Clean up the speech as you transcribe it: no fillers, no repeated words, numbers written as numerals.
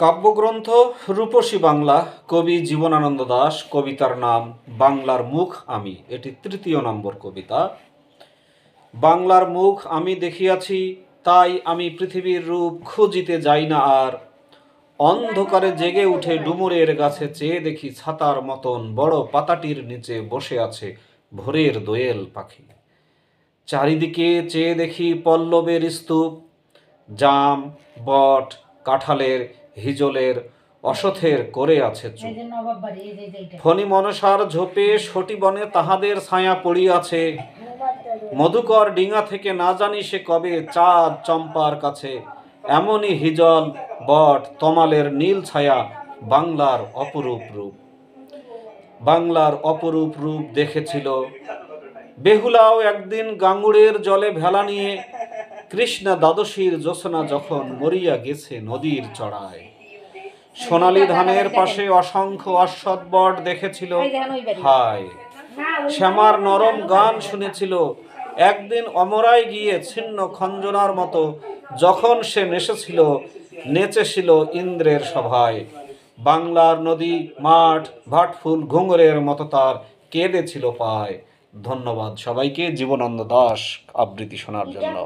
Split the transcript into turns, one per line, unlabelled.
কাব্যগ্রন্থ রূপসী বাংলা, কবি জীবনানন্দ দাশ। কবিতার নাম বাংলার মুখ আমি। এটি ৩য় নম্বর কবিতা। বাংলার মুখ আমি দেখিয়াছি, তাই আমি পৃথিবীর রূপ খুঁজিতে যাই না আর। অন্ধকারে জেগে উঠে ডুমুরের গাছে চেয়ে দেখি ছাতার মতন বড় পাতাটির নিচে বসে আছে ভোরের দোয়েল পাখি। চারিদিকে চেয়ে দেখি পল্লবের স্তূপ, জাম, বট, কাঁঠালের, হিজলের, অশথের করে আছে চুপ। ফণি মনসার ঝোপে সটি বনে তাহাদের ছায়া পড়িয়াছে। মধুকর ডিঙা থেকে না জানি সে কবে চাঁদ চম্পার কাছে। এমনই হিজল, বট, তমালের নীল ছায়া বাংলার অপরূপ রূপ। বাংলার অপরূপ রূপ দেখেছিল বেহুলাও একদিন গাঙ্গুড়ের জলে ভেলা নিয়ে। কৃষ্ণা দ্বাদশীর জ্যোৎস্না যখন মরিয়া গেছে নদীর চড়ায়। সোনালী ধানের পাশে অসংখ্য অশ্বত্থ বট দেখেছিল হায়। শ্যামার নরম গান শুনেছিল একদিন অমরায় গিয়ে ছিন্ন খঞ্জনার মতো। যখন সে নেচেছিল ইন্দ্রের সভায়। বাংলার নদী, মাঠ, ভাটফুল, ঘুঙুরের মতো তার কেঁদেছিল পায়। ধন্যবাদ সবাইকে। জীবনানন্দ দাশ আবৃত্তি শোনার জন্য।